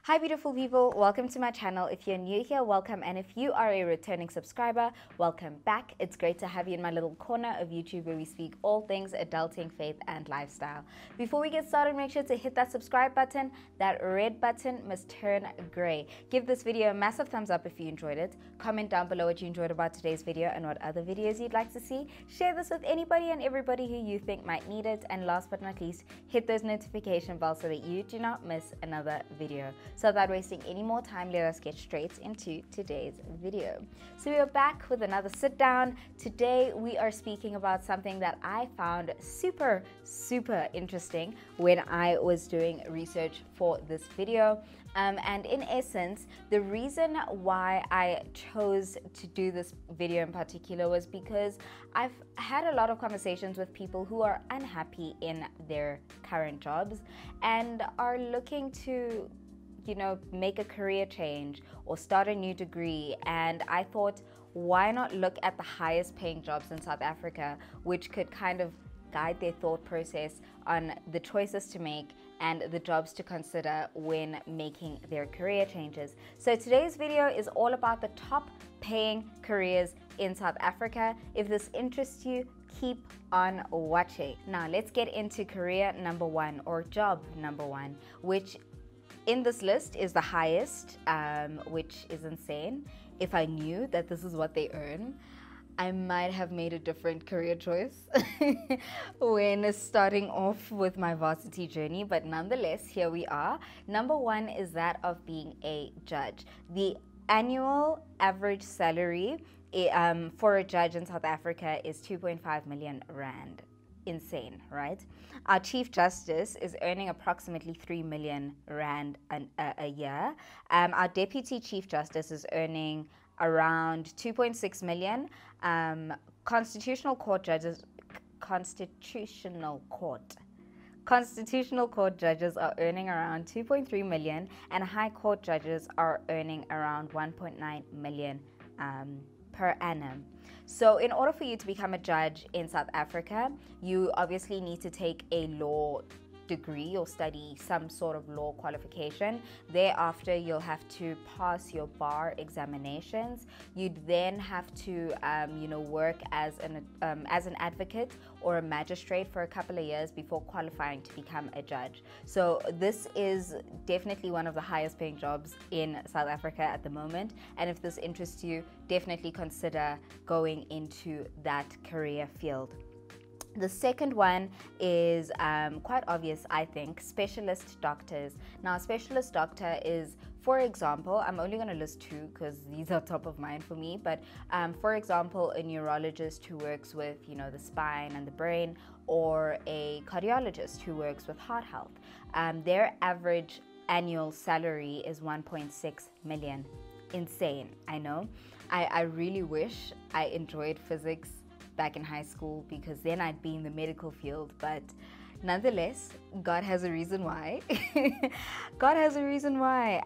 Hi beautiful people, welcome to my channel. If you're new here, welcome, and if you are a returning subscriber, welcome back. It's great to have you in my little corner of YouTube where we speak all things adulting, faith, and lifestyle. Before we get started, make sure to hit that subscribe button. That red button must turn gray. Give this video a massive thumbs up if you enjoyed it. Comment down below what you enjoyed about today's video and what other videos you'd like to see. Share this with anybody and everybody who you think might need it. And last but not least, hit those notification bells so that you do not miss another video. So without wasting any more time, let us get straight into today's video. So we are back with another sit down. Today we are speaking about something that I found super interesting when I was doing research for this video. And in essence, the reason why I chose to do this video in particular was because I've had a lot of conversations with people who are unhappy in their current jobs and are looking to make a career change or start a new degree. And I thought, why not look at the highest paying jobs in South Africa, which could kind of guide their thought process on the choices to make and the jobs to consider when making their career changes. So today's video is all about the top paying careers in South Africa. If this interests you, keep on watching. Now let's get into career number one, or job number one, which in this list is the highest, which is insane. If I knew that this is what they earn, I might have made a different career choice when starting off with my varsity journey, but nonetheless, here we are. Number one is that of being a judge. The annual average salary for a judge in South Africa is 2.5 million rand. Insane, right? Our Chief Justice is earning approximately 3 million rand a year. Our Deputy Chief Justice is earning around 2.6 million. Constitutional Court judges are earning around 2.3 million, and High Court judges are earning around 1.9 million per annum. So in order for you to become a judge in South Africa, you obviously need to take a law degree or study some sort of law qualification. Thereafter, you'll have to pass your bar examinations. You'd then have to work as an advocate or a magistrate for a couple of years before qualifying to become a judge. So this is definitely one of the highest paying jobs in South Africa at the moment, and if this interests you, definitely consider going into that career field. The second one is quite obvious, I think, specialist doctors. Now, a specialist doctor is, for example, I'm only going to list two because these are top of mind for me, but for example, a neurologist who works with, the spine and the brain, or a cardiologist who works with heart health. Their average annual salary is 1.6 million. Insane, I know. I really wish I enjoyed physics back in high school, because then I'd be in the medical field, but nonetheless, God has a reason why. God has a reason why.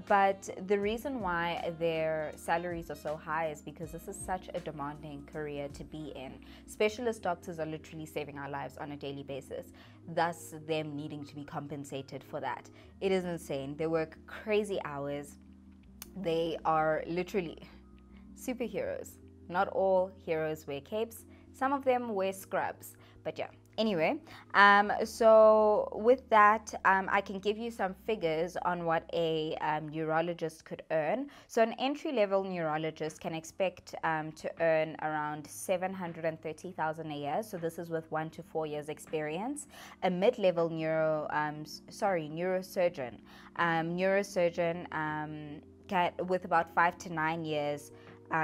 But the reason why their salaries are so high is because this is such a demanding career to be in. Specialist doctors are literally saving our lives on a daily basis, thus them needing to be compensated for that. It is insane. They work crazy hours. They are literally superheroes. Not all heroes wear capes. Some of them wear scrubs. But yeah, anyway. So with that, I can give you some figures on what a neurologist could earn. So an entry-level neurologist can expect to earn around 730,000 a year. So this is with 1 to 4 years experience. A mid-level neurosurgeon with about 5 to 9 years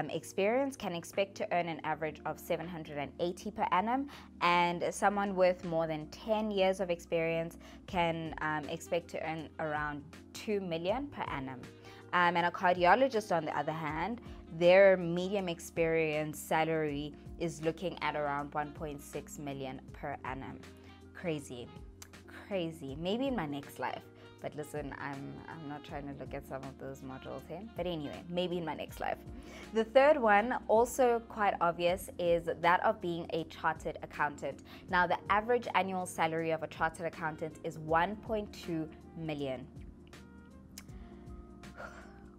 experience can expect to earn an average of 780 per annum, and someone with more than 10 years of experience can expect to earn around 2 million per annum. And a cardiologist, on the other hand, their medium experience salary is looking at around 1.6 million per annum. Crazy. Maybe in my next life. But listen, I'm not trying to look at some of those modules here. But anyway, maybe in my next life. The third one, also quite obvious, is that of being a chartered accountant. Now, the average annual salary of a chartered accountant is 1.2 million.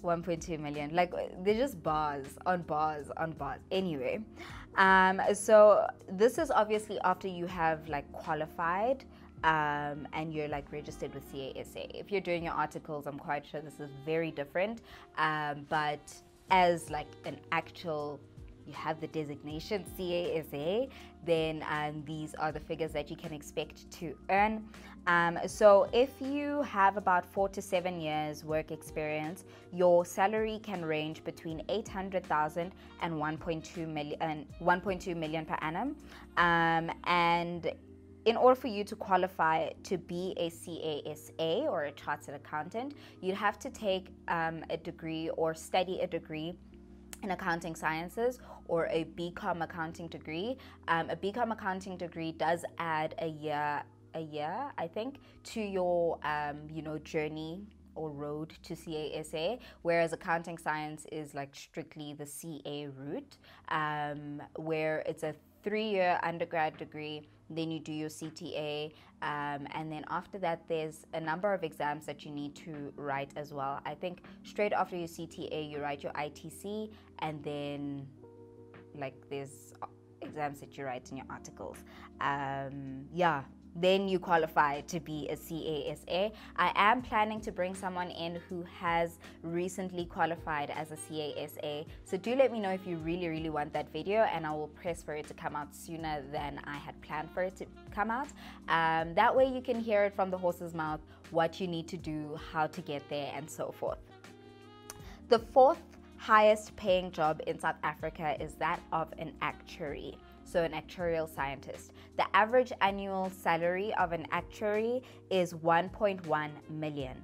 1.2 million. Like, they're just bars on bars on bars. Anyway, so this is obviously after you have like qualified and you're like registered with CASA. If you're doing your articles, I'm quite sure this is very different. But as like an actual, you have the designation CASA, then these are the figures that you can expect to earn. So if you have about 4 to 7 years work experience, your salary can range between 800,000 and 1.2 million per annum. And in order for you to qualify to be a CASA or a chartered accountant, you'd have to take a degree or study a degree in accounting sciences or a BCom accounting degree. A BCom accounting degree does add a year, I think, to your journey or road to CASA, whereas accounting science is like strictly the CA route, where it's a 3-year undergrad degree. Then you do your CTA, and then after that there's a number of exams that you need to write as well. I think straight after your CTA you write your ITC, and then like there's exams that you write in your articles. Then you qualify to be a CASA. I am planning to bring someone in who has recently qualified as a CASA. So do let me know if you really, really want that video, and I will press for it to come out sooner than I had planned for it to come out. That way you can hear it from the horse's mouth, what you need to do, how to get there, and so forth. The fourth highest paying job in South Africa is that of an actuary. So an actuarial scientist. The average annual salary of an actuary is 1.1 million.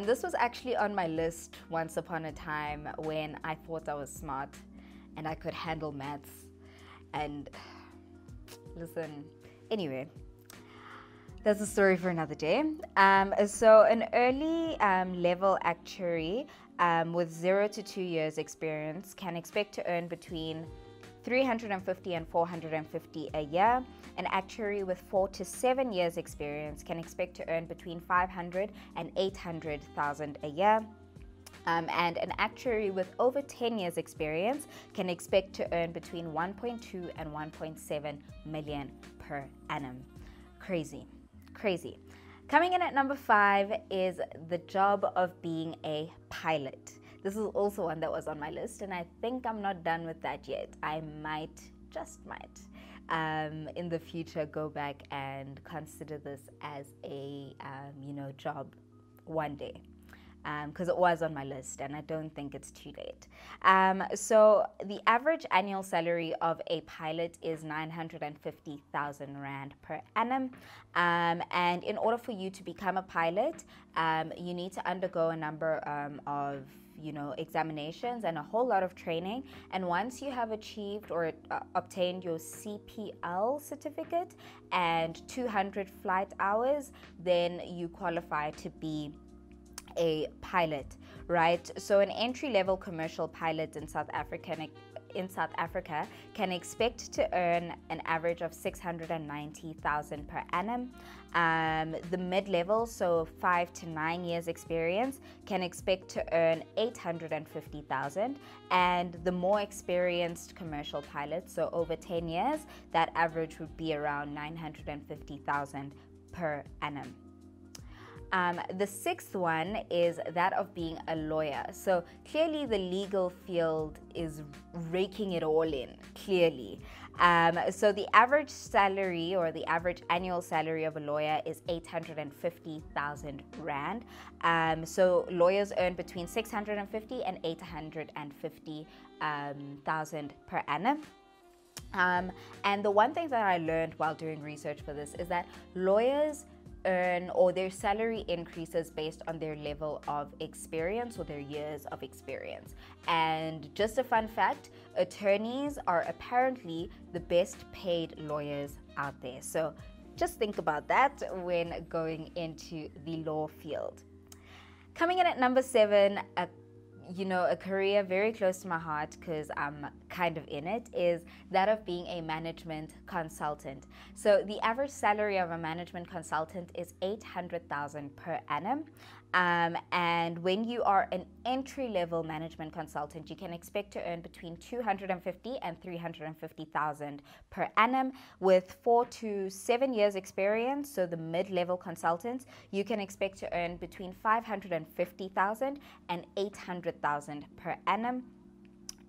This was actually on my list once upon a time when I thought I was smart and I could handle maths. And listen, anyway, that's a story for another day. So an early level actuary with 0 to 2 years experience can expect to earn between 350 and 450 a year. An actuary with 4 to 7 years experience can expect to earn between 500 and 800,000 a year. And an actuary with over 10 years experience can expect to earn between 1.2 and 1.7 million per annum. Crazy, crazy. Coming in at number 5 is the job of being a pilot. This is also one that was on my list, and I think I'm not done with that yet. I might, just might, in the future go back and consider this as a, job one day. Because it was on my list and I don't think it's too late. So the average annual salary of a pilot is 950,000 Rand per annum. And in order for you to become a pilot, you need to undergo a number of examinations and a whole lot of training. And once you have achieved or obtained your CPL certificate and 200 flight hours, then you qualify to be a pilot, right? So an entry-level commercial pilot in South Africa can expect to earn an average of 690,000 per annum. The mid-level, so 5 to 9 years experience, can expect to earn 850,000, and the more experienced commercial pilots, so over 10 years, that average would be around 950,000 per annum. The sixth one is that of being a lawyer. So clearly the legal field is raking it all in, clearly. So the average salary or the average annual salary of a lawyer is 850,000 Rand. So lawyers earn between 650 and 850,000 per annum. And the one thing that I learned while doing research for this is that lawyers earn, or their salary increases based on their level of experience or their years of experience. And just a fun fact, attorneys are apparently the best paid lawyers out there. So just think about that when going into the law field. Coming in at number 7, a career very close to my heart because I'm kind of in it, is that of being a management consultant. So the average salary of a management consultant is 800,000 per annum. And when you are an entry-level management consultant, you can expect to earn between 250 and 350,000 per annum. With 4 to 7 years experience, so the mid-level consultants, you can expect to earn between 550,000 and 800,000 per annum.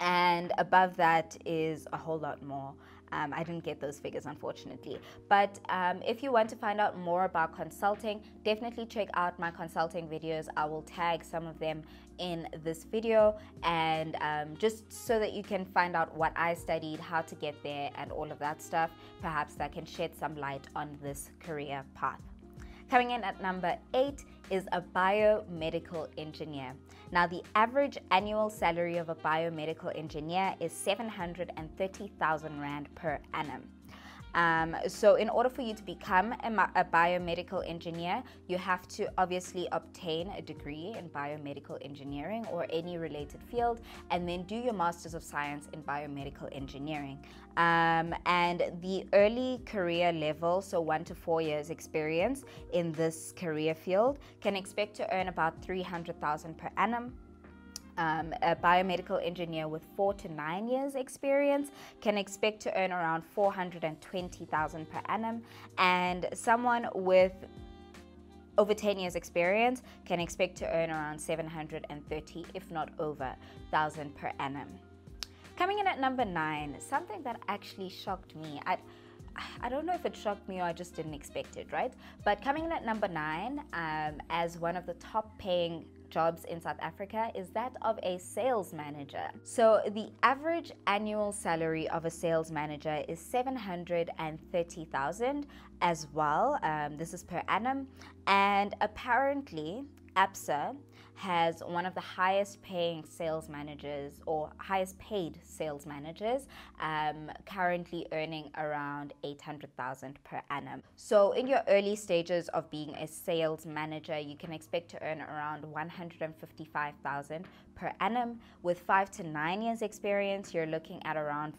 And above that is a whole lot more. I didn't get those figures, unfortunately. But if you want to find out more about consulting, definitely check out my consulting videos. I will tag some of them in this video, and just so that you can find out what I studied, how to get there, and all of that stuff. Perhaps that can shed some light on this career path. Coming in at number 8 is a biomedical engineer. Now, the average annual salary of a biomedical engineer is 730,000 Rand per annum. So in order for you to become a biomedical engineer, you have to obviously obtain a degree in biomedical engineering or any related field, and then do your Masters of Science in biomedical engineering. And the early career level, so 1 to 4 years experience in this career field, can expect to earn about 300,000 per annum. A biomedical engineer with 4 to 9 years experience can expect to earn around 420,000 per annum, and someone with over 10 years experience can expect to earn around 730, if not over, thousand per annum. Coming in at number 9, something that actually shocked me. I don't know if it shocked me or I just didn't expect it, right? But coming in at number 9, as one of the top paying jobs in South Africa, is that of a sales manager. So the average annual salary of a sales manager is 730,000 as well. This is per annum, and apparently ABSA has one of the highest paying sales managers, or highest paid sales managers, currently earning around 800,000 per annum. So in your early stages of being a sales manager, you can expect to earn around 155,000 per annum. With 5 to 9 years experience, you're looking at around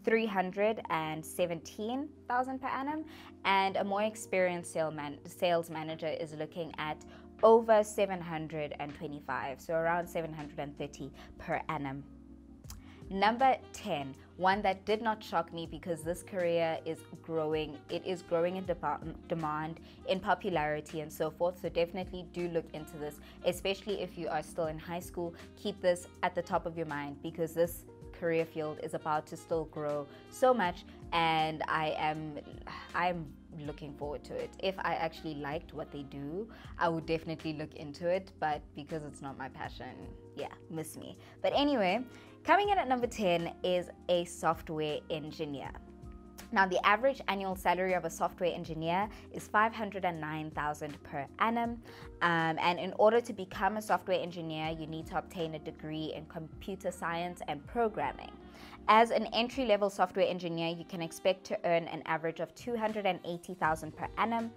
317,000 per annum, and a more experienced sales manager is looking at over 725, so around 730 per annum. Number 10, one that did not shock me because this career is growing. It is growing in demand, in popularity, and so forth. So definitely do look into this, especially if you are still in high school. Keep this at the top of your mind because this career field is about to still grow so much, and I'm looking forward to it. If I actually liked what they do, I would definitely look into it, but because it's not my passion, yeah, miss me. But anyway, coming in at number 10 is a software engineer. Now, the average annual salary of a software engineer is 509,000 per annum. And in order to become a software engineer, you need to obtain a degree in computer science and programming. As an entry-level software engineer, you can expect to earn an average of 280,000 per annum.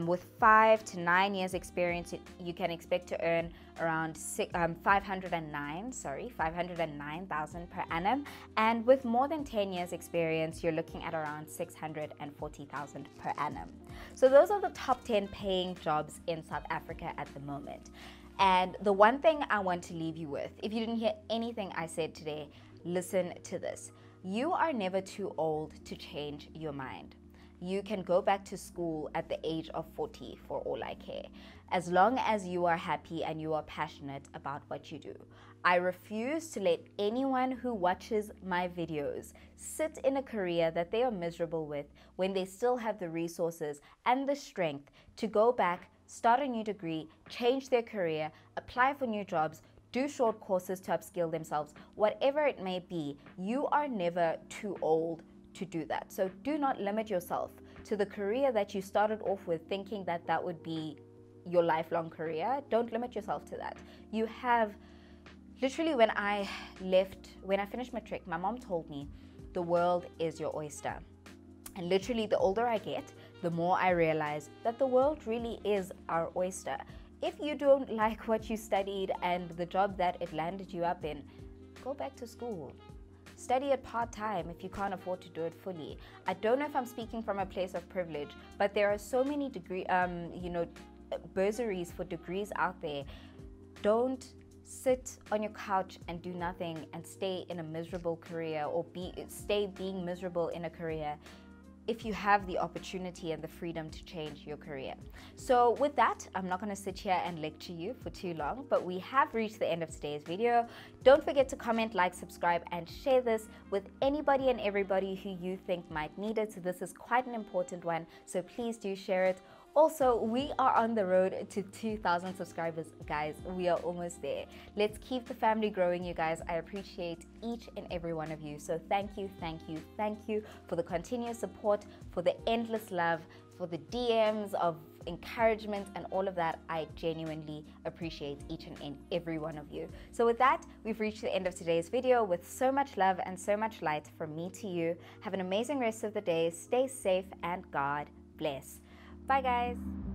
With 5 to 9 years experience, you can expect to earn around 509,000 per annum. And with more than 10 years experience, you're looking at around 640,000 per annum. So those are the top 10 paying jobs in South Africa at the moment. And the one thing I want to leave you with, if you didn't hear anything I said today, listen to this. You are never too old to change your mind. You can go back to school at the age of 40 for all I care, as long as you are happy and you are passionate about what you do. I refuse to let anyone who watches my videos sit in a career that they are miserable with when they still have the resources and the strength to go back, start a new degree, change their career, apply for new jobs, do short courses to upskill themselves, whatever it may be. You are never too old to do that. So do not limit yourself to the career that you started off with thinking that that would be your lifelong career. Don't limit yourself to that. You have, literally when I finished matric, my mom told me the world is your oyster. And literally the older I get, the more I realize that the world really is our oyster. If you don't like what you studied and the job that it landed you up in, go back to school. Study it part-time if you can't afford to do it fully. I don't know if I'm speaking from a place of privilege, but there are so many bursaries for degrees out there. Don't sit on your couch and do nothing and stay in a miserable career, or stay being miserable in a career, if you have the opportunity and the freedom to change your career. So with that, I'm not going to sit here and lecture you for too long, but we have reached the end of today's video. Don't forget to comment, like, subscribe, and share this with anybody and everybody who you think might need it. So this is quite an important one, so please do share it. Also, we are on the road to 2,000 subscribers, guys. We are almost there. Let's keep the family growing, you guys. I appreciate each and every one of you. So thank you, thank you, thank you for the continuous support, for the endless love, for the DMs of encouragement and all of that. I genuinely appreciate each and every one of you. So with that, we've reached the end of today's video with so much love and so much light from me to you. Have an amazing rest of the day. Stay safe and God bless. Bye, guys.